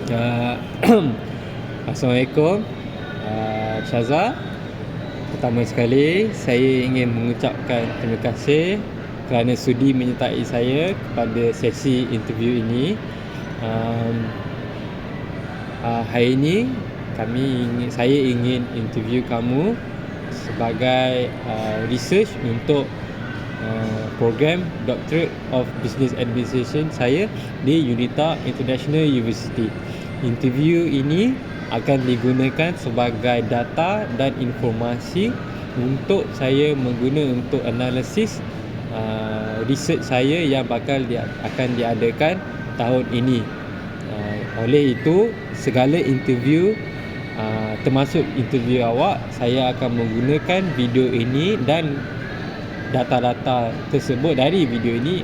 Uh, Assalamualaikum, Syaza. Pertama sekali, saya ingin mengucapkan terima kasih kerana sudi menyertai saya kepada sesi interview ini. Hari ini saya ingin interview kamu sebagai research untuk program Doctorate of Business Administration saya di UNITA International University. Interview ini akan digunakan sebagai data dan informasi untuk saya mengguna untuk analisis research saya yang akan diadakan tahun ini. Oleh itu, segala interview termasuk interview awak, saya akan menggunakan video ini dan data-data tersebut dari video ini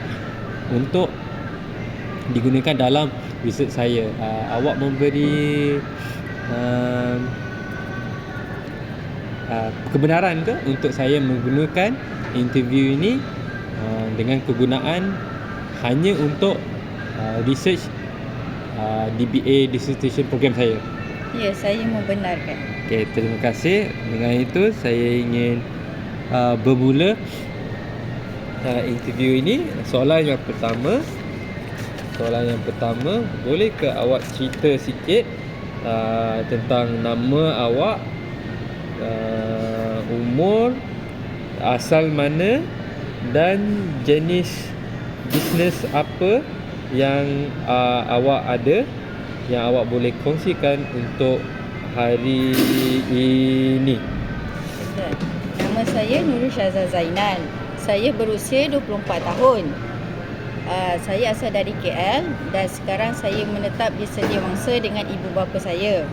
untuk digunakan dalam research saya. Awak memberi kebenaran ke untuk saya menggunakan interview ini dengan kegunaan hanya untuk research DBA dissertation program saya? Ya, saya membenarkan. Okey, terima kasih. Dengan itu saya ingin bermula interview ini. Soalan yang pertama, boleh ke awak cerita sikit tentang nama awak, umur, asal mana dan jenis bisnes apa yang awak ada, yang awak boleh kongsikan untuk hari ini? Betul. Nama saya Nurul Syaza Zainal. Saya berusia 24 tahun. Saya asal dari KL dan sekarang saya menetap di Sedia Mangsa dengan ibu bapa saya.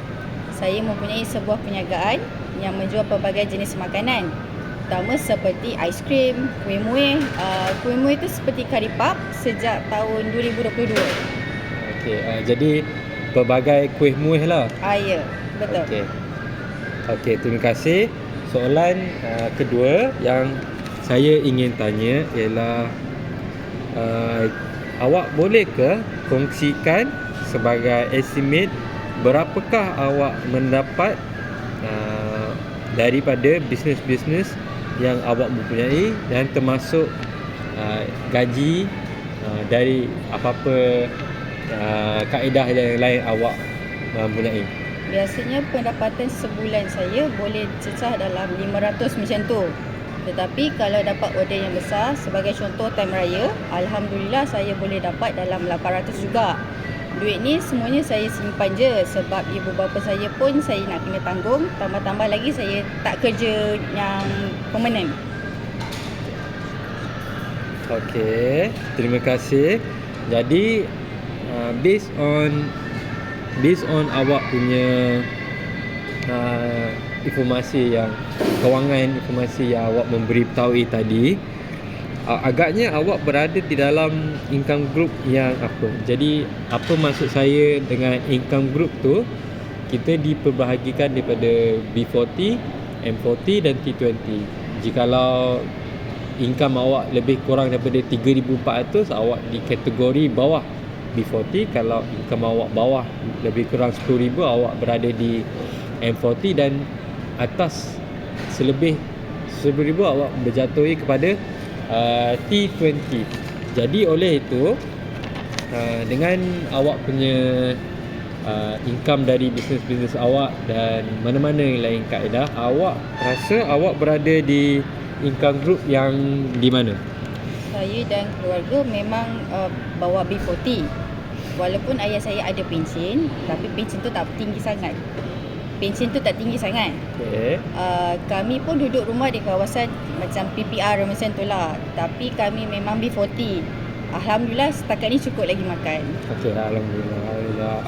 Saya mempunyai sebuah perniagaan yang menjual pelbagai jenis makanan. Pertama seperti aiskrim, kuih muih. Kuih muih itu seperti kari puff sejak tahun 2022. Okey, jadi pelbagai kuih muih lah. Ya, betul. Okey, terima kasih. Soalan kedua yang saya ingin tanya ialah awak boleh ke kongsikan sebagai estimate berapakah awak mendapat daripada bisnes-bisnes yang awak mempunyai dan termasuk gaji dari apa-apa kaedah yang lain awak mempunyai? Biasanya pendapatan sebulan saya boleh cecah dalam 500 macam tu. Tetapi kalau dapat order yang besar, sebagai contoh time raya, alhamdulillah saya boleh dapat dalam 800 juga. Duit ni semuanya saya simpan je sebab ibu bapa saya pun saya nak kena tanggung. Tambah-tambah lagi saya tak kerja yang permanent. Okey, terima kasih. Jadi based on awak punya informasi yang awak memberitahu tadi, agaknya awak berada di dalam income group yang apa? Jadi apa maksud saya dengan income group tu? Kita diperbahagikan daripada B40, M40 dan T20. Jikalau income awak lebih kurang daripada 3,400, awak di kategori bawah B40. Kalau income awak bawah lebih kurang 10,000, awak berada di M40, dan atas selebih 10,000 awak berjatuhi kepada T20. Jadi oleh itu, dengan awak punya income dari bisnes-bisnes awak dan mana-mana lain kaedah, awak rasa awak berada di income group yang di mana? Saya dan keluarga memang bawa B40. Walaupun ayah saya ada pension, tapi pension tu tak tinggi sangat. Okey. Kami pun duduk rumah di kawasan macam PPR macam tu lah. Tapi kami memang B40. Alhamdulillah setakat ni cukup lagi makan. Okey, alhamdulillah.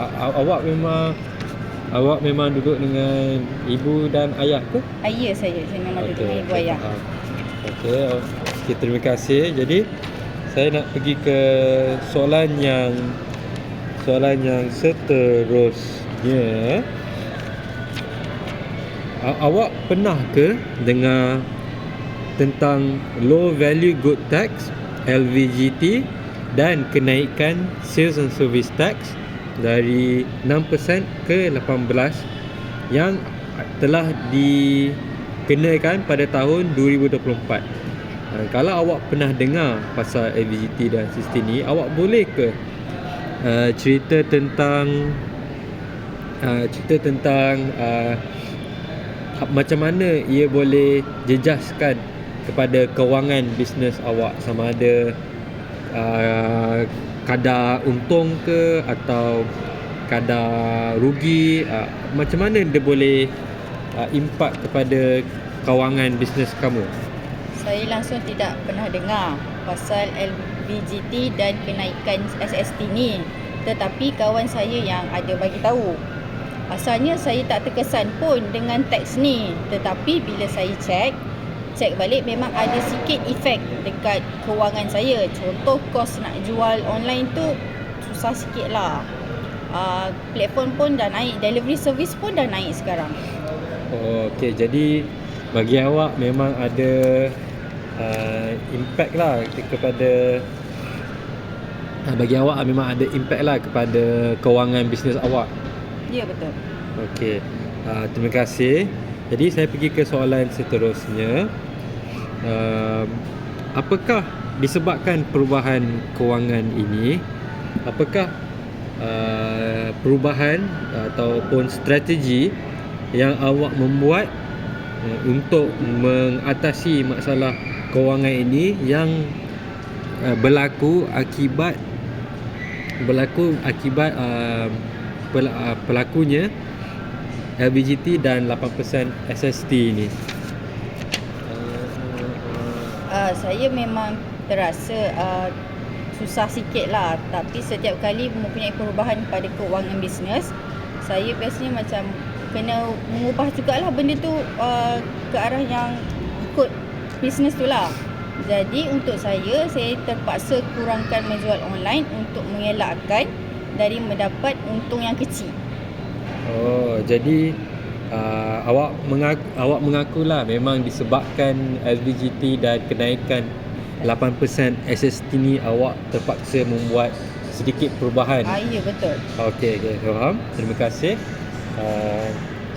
Awak memang duduk dengan ibu dan ayah ke? Ya, saya memang duduk dengan ibu ayah. Okey, terima kasih. Jadi saya nak pergi ke soalan yang seterusnya. Awak pernah ke dengar tentang low value good tax, LVGT, dan kenaikan sales and service tax dari 6% ke 18 yang telah dikenakan pada tahun 2024. Kalau awak pernah dengar pasal LVGT dan SIST ni, awak boleh ke cerita tentang macam mana ia boleh jejaskan kepada kewangan bisnes awak, sama ada kadar untung ke atau kadar rugi, macam mana dia boleh impact kepada kewangan bisnes kamu? Saya langsung tidak pernah dengar pasal LVGT dan kenaikan SST ni. Tetapi kawan saya yang ada bagi tahu. Asalnya saya tak terkesan pun dengan teks ni. Tetapi bila saya cek balik, memang ada sikit efek dekat kewangan saya. Contoh kos nak jual online tu susah sikit lah. Platform pun dah naik, delivery service pun dah naik sekarang. Okey, jadi bagi awak memang ada impact lah kepada bagi awak memang ada impact lah kepada kewangan bisnes awak. Ya, betul. Okey, terima kasih. Jadi saya pergi ke soalan seterusnya. Apakah disebabkan perubahan kewangan ini, apakah perubahan ataupun strategi yang awak membuat untuk mengatasi masalah kewangan ini yang berlaku akibat berlakunya LVGT dan 8% SST ini? Saya memang terasa susah sikit lah. Tapi setiap kali mempunyai perubahan pada kewangan bisnes, saya biasanya macam kena mengubah jugalah benda tu ke arah yang ikut bisnes tu lah. Jadi untuk saya terpaksa kurangkan menjual online untuk mengelakkan dari mendapat untung yang kecil. Jadi awak mengakulah memang disebabkan LVGT dan kenaikan 8% SST ni awak terpaksa membuat sedikit perubahan. Ya, betul. Okey, faham. Terima kasih.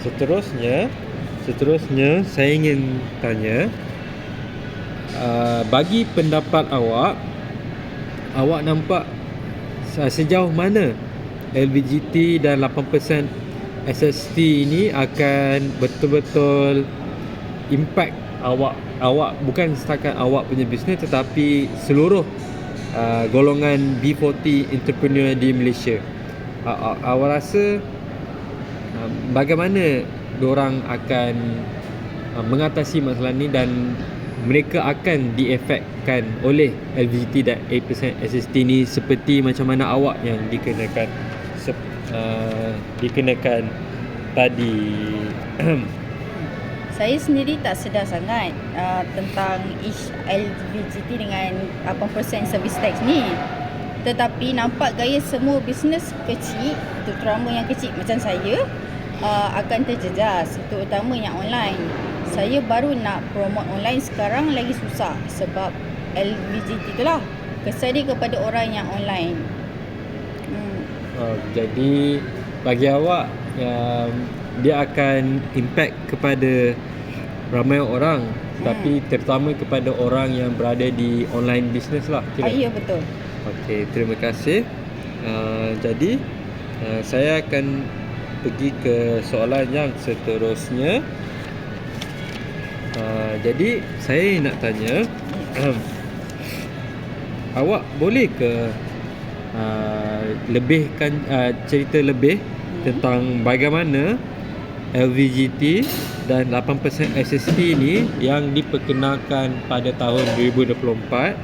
Seterusnya saya ingin tanya, bagi pendapat awak nampak sejauh mana LVGT dan 8% SST ini akan betul-betul impact awak bukan setakat awak punya bisnes, tetapi seluruh golongan B40 entrepreneur di Malaysia. Awak rasa bagaimana diorang akan mengatasi masalah ni dan mereka akan diefekkan oleh LVGT dan 8% SST ni seperti macam mana awak yang dikenakan tadi? Saya sendiri tak sedar sangat tentang LVGT dengan 8% service tax ni. Tetapi nampak gaya semua bisnes kecil, terutama yang kecil macam saya, akan terjejas, terutama yang online. Saya baru nak promote online sekarang lagi susah sebab LVGT itulah kesan dia kepada orang yang online. Jadi bagi awak dia akan impact kepada ramai orang, tapi terutama kepada orang yang berada di online business lah. Ya, betul. Okey, terima kasih. Jadi saya akan pergi ke soalan yang seterusnya. Jadi saya nak tanya, awak boleh ke lebihkan cerita lebih tentang bagaimana LVGT dan 8% SST ni yang diperkenalkan pada tahun 2024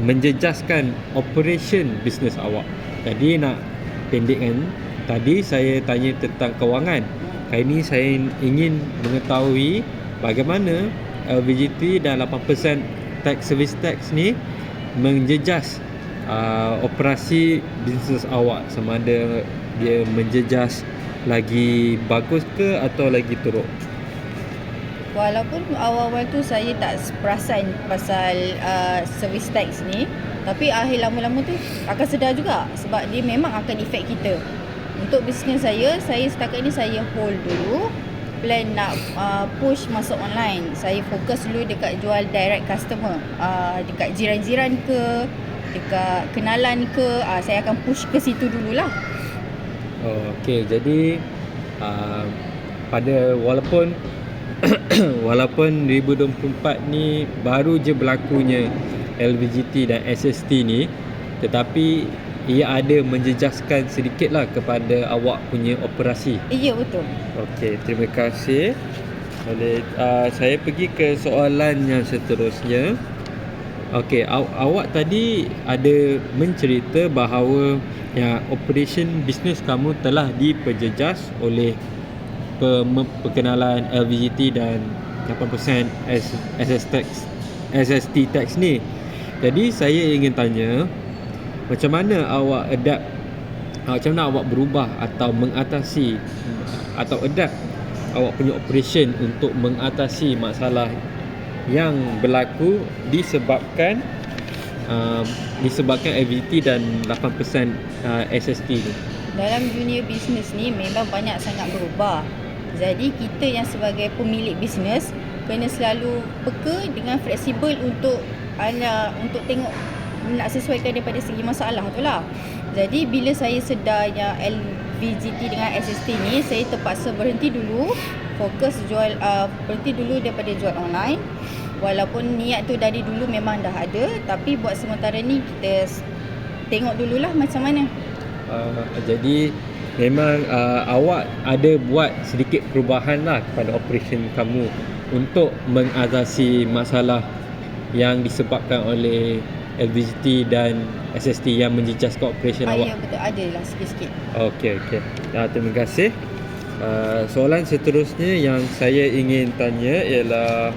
menjejaskan operation bisnes awak. Jadi nak pendekkan, tadi saya tanya tentang kewangan. Kali ini saya ingin mengetahui bagaimana LVGT dan 8% service tax ni menjejas operasi bisnes awak, sama ada dia menjejas lagi bagus ke atau lagi teruk. Walaupun awal-awal tu saya tak perasan pasal service tax ni, tapi akhir lama-lama tu akan sedar juga sebab dia memang akan efek kita. Untuk bisnes saya setakat ni saya hold dulu. Plan nak push masuk online. Saya fokus dulu dekat jual direct customer. Dekat jiran-jiran ke, dekat kenalan ke, saya akan push ke situ dululah. Okey, jadi pada walaupun walaupun 2024 ni baru je berlakunya LVGT dan SST ni, tetapi ia ada menjejaskan sedikit lah kepada awak punya operasi. Ya, betul. Okey, terima kasih. Boleh, saya pergi ke soalan yang seterusnya. Okey, awak tadi ada mencerita bahawa operation bisnes kamu telah diperjejas oleh perkenalan LVGT dan 8% SST tax ni. Jadi saya ingin tanya, macam mana awak adapt, macam mana awak berubah atau mengatasi atau adapt awak punya operation untuk mengatasi masalah yang berlaku disebabkan LVGT dan 8% SST ni. Dalam dunia bisnes ni memang banyak sangat berubah. Jadi kita yang sebagai pemilik bisnes kena selalu peka dengan fleksibel untuk tengok nak sesuaikan daripada segi masalah tu lah. Jadi bila saya sedar yang LVGT dengan SST ni, saya terpaksa berhenti dulu, berhenti dulu daripada jual online. Walaupun niat tu dari dulu memang dah ada, tapi buat sementara ni kita tengok dululah macam mana. Jadi memang awak ada buat sedikit perubahan lah kepada operation kamu untuk mengatasi masalah yang disebabkan oleh LVGT dan SST yang menjejaskan operation awak. Ya, betul, ada lah sikit-sikit. Okey. Terima kasih. Soalan seterusnya yang saya ingin tanya ialah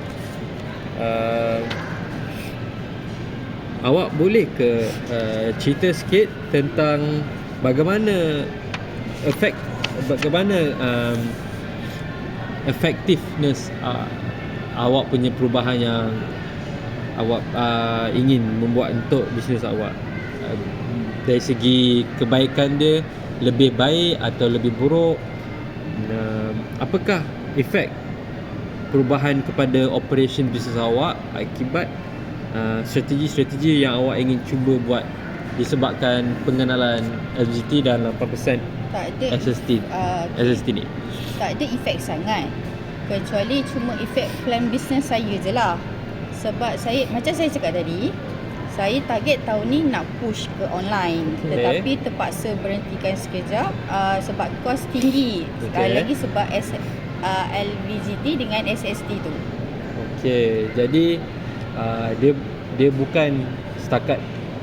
awak boleh ke cerita sikit tentang bagaimana effectiveness awak punya perubahan yang awak ingin membuat untuk bisnes awak, dari segi kebaikan dia lebih baik atau lebih buruk, apakah efek perubahan kepada operation bisnes awak akibat strategi-strategi yang awak ingin cuba buat disebabkan pengenalan LVGT dan 8% SST ni? Tak ada efek sangat, kecuali cuma efek plan bisnes saya je lah. Sebab macam saya cakap tadi, saya target tahun ni nak push ke online, tetapi terpaksa berhentikan sekejap sebab kos tinggi. Lagi sebab LVGT dengan SST tu. Okey, jadi dia bukan setakat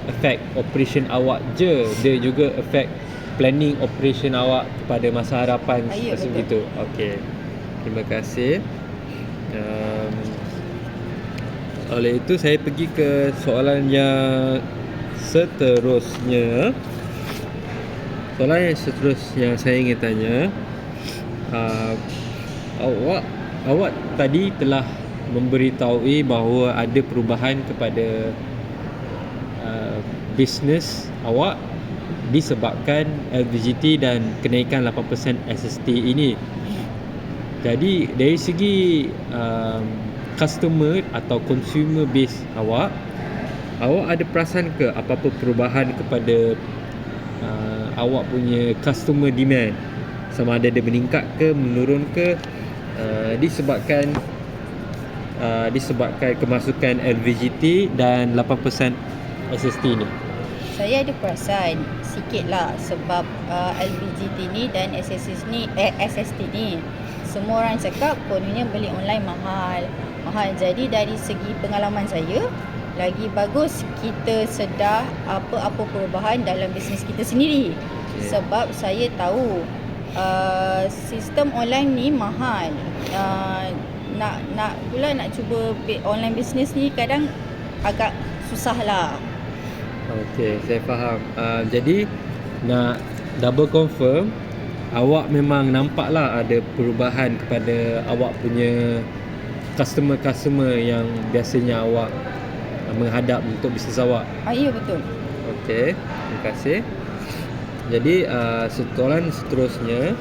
efek operation awak je, dia juga efek planning operation awak kepada masa harapan macam itu. Okey, terima kasih. Oleh itu saya pergi ke soalan yang seterusnya. Soalan yang seterusnya saya ingin tanya, awak tadi telah memberitahui bahawa ada perubahan kepada bisnes awak disebabkan LVGT dan kenaikan 8% SST ini. Jadi dari segi customer atau consumer base awak ada perasan ke apa-apa perubahan kepada awak punya customer demand, sama ada dia meningkat ke menurun ke disebabkan kemasukan LVGT dan 8% SST ni? Saya ada perasan sikit lah, sebab LVGT ni dan SST ni semua orang cakap kononnya beli online mahal. Jadi dari segi pengalaman saya, lagi bagus kita sedar apa-apa perubahan dalam bisnes kita sendiri. Sebab saya tahu sistem online ni mahal. Nak cuba online bisnes ni kadang agak susah lah. Okey, saya faham. Jadi nak double confirm, awak memang nampaklah ada perubahan kepada awak punya customer yang biasanya awak menghadap untuk bisnes awak. Ya, betul. Okey, terima kasih. Jadi soalan seterusnya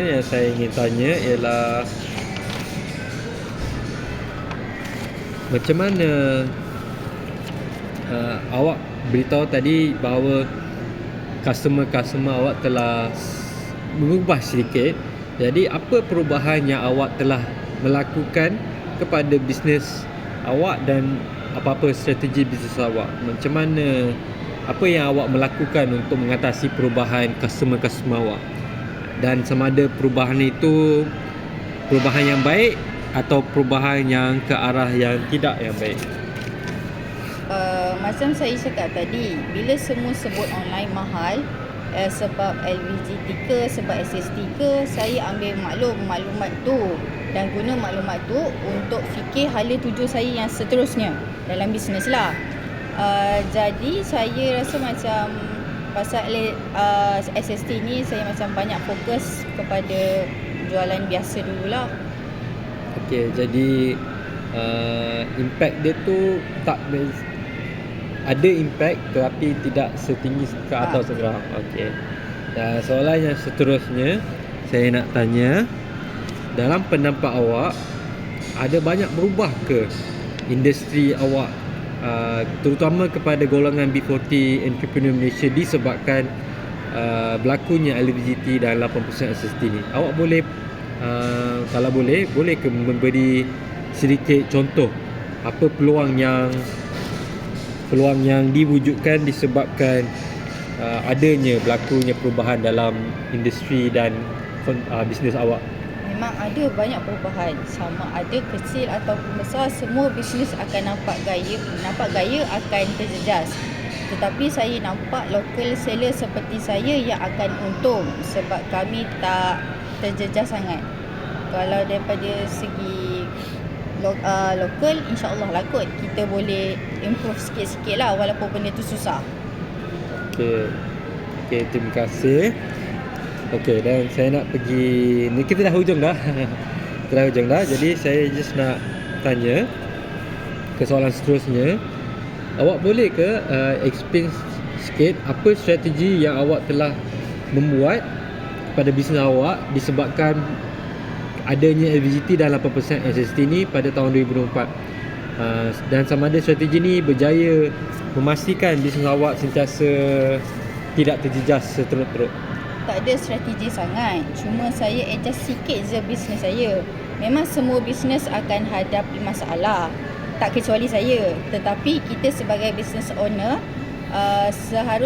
yang saya ingin tanya ialah macam mana awak beritahu tadi bahawa customer awak telah mengubah sedikit. Jadi apa perubahan yang awak telah melakukan kepada bisnes awak dan apa-apa strategi bisnes awak? Macam mana, apa yang awak melakukan untuk mengatasi perubahan customer awak? Dan sama ada perubahan itu perubahan yang baik atau perubahan yang ke arah yang tidak yang baik? Macam saya cakap tadi, bila semua sebut online mahal, sebab LVGT ke, sebab SST ke, saya ambil maklumat tu dan guna maklumat tu untuk fikir hala tuju saya yang seterusnya dalam bisnes lah. Jadi saya rasa macam pasal SST ni saya macam banyak fokus kepada jualan biasa dululah. Okey, jadi impact dia tu tak ada impact tetapi tidak setinggi ke atas sekarang. Okey. Dan soalan yang seterusnya saya nak tanya, dalam pendapat awak ada banyak berubah ke industri awak, terutama kepada golongan B40 entrepreneur Malaysia disebabkan berlakunya LVGT dan 8% SST ni? Awak boleh kalau boleh ke memberi sedikit contoh apa peluang yang diwujudkan disebabkan adanya berlakunya perubahan dalam industri dan bisnes awak? Memang ada banyak perubahan, sama ada kecil ataupun besar, semua bisnes akan nampak gaya akan terjejas. Tetapi saya nampak local seller seperti saya yang akan untung sebab kami tak terjejas sangat. Kalau daripada segi lokal, insyaAllah lah kot kita boleh improve sikit-sikit lah walaupun benda tu susah. Okey, terima kasih. Okey, dan saya nak pergi ni, kita dah hujung dah. Jadi saya just nak tanya ke soalan seterusnya. Awak boleh ke explain sikit apa strategi yang awak telah membuat pada bisnes awak disebabkan adanya LVGT dan 8% SST ni pada tahun 2024, dan sama ada strategi ni berjaya memastikan bisnes awak sentiasa tidak terjejas seteruk-teruk? Tak ada strategi sangat, cuma saya adjust sikit je bisnes saya. Memang semua bisnes akan hadapi masalah, tak kecuali saya. Tetapi kita sebagai business owner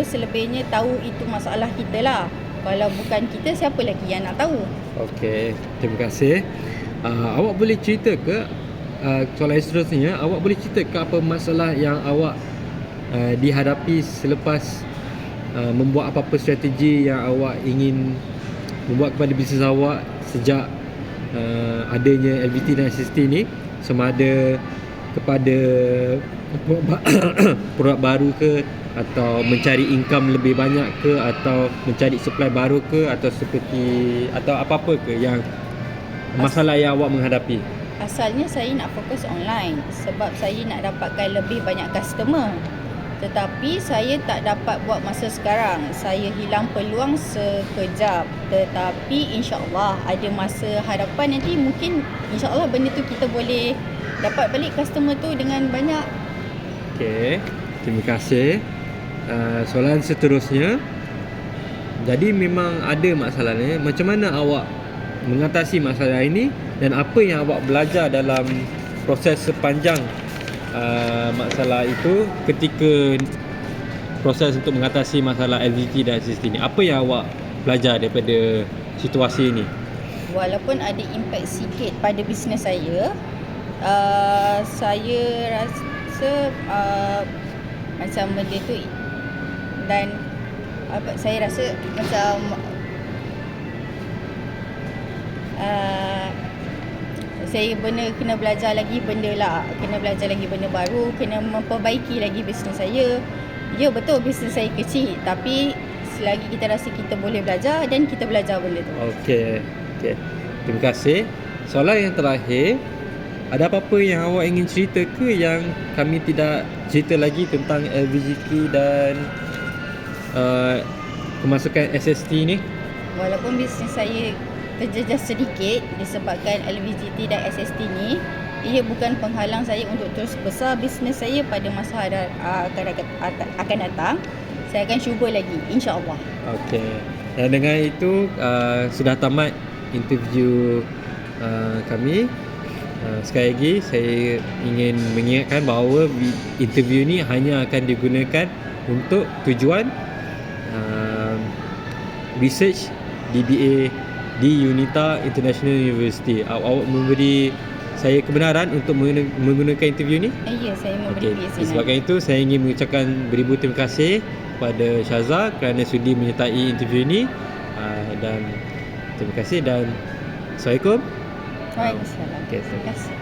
selebihnya tahu itu masalah kita lah. Kalau bukan kita, siapa lagi yang nak tahu? Okey, terima kasih. Awak boleh cerita ke soalan seterusnya, awak boleh cerita ke apa masalah yang awak dihadapi selepas membuat apa-apa strategi yang awak ingin membuat kepada bisnes awak sejak adanya LVT dan SST ni, sama ada kepada produk baru ke, atau mencari income lebih banyak ke, atau mencari supply baru ke, atau seperti atau apa-apa ke yang masalah yang awak menghadapi? Asalnya saya nak fokus online sebab saya nak dapatkan lebih banyak customer. Tetapi saya tak dapat buat masa sekarang. Saya hilang peluang sekejap. Tetapi insya-Allah ada masa hadapan nanti, mungkin insya-Allah benda tu kita boleh dapat balik customer tu dengan banyak. Okey, terima kasih. Soalan seterusnya, jadi memang ada masalah ni. Macam mana awak mengatasi masalah ini dan apa yang awak belajar dalam proses sepanjang masalah itu ketika proses untuk mengatasi masalah LVT dan SST ni? Apa yang awak belajar daripada situasi ini? Walaupun ada impact sikit pada bisnes saya, saya rasa macam benda tu, dan saya rasa macam saya kena belajar lagi benda baru, kena memperbaiki lagi bisnes saya. Ya betul bisnes saya kecil, tapi selagi kita rasa kita boleh belajar, dan kita belajar benda tu. Okey. Terima kasih. Soalan yang terakhir, ada apa-apa yang awak ingin cerita ke yang kami tidak cerita lagi tentang LVGT dan kemasukan SST ni? Walaupun bisnes saya terjejas sedikit disebabkan LVGT dan SST ni, ia bukan penghalang saya untuk terus besar bisnes saya pada masa akan datang. Saya akan cuba lagi, insya-Allah. Okey. Dan dengan itu sudah tamat interview kami. Sekali lagi saya ingin mengingatkan bahawa interview ni hanya akan digunakan untuk tujuan research DBA di UNITA International University. Awak memberi saya kebenaran untuk menggunakan interview ni? Ya, saya memberi keyakinan. Disebabkan itu saya ingin mengucapkan beribu terima kasih kepada Syaza kerana sudi menyertai interview ini, dan terima kasih dan Assalamualaikum. Waalaikumsalam. Okay, Terima kasih.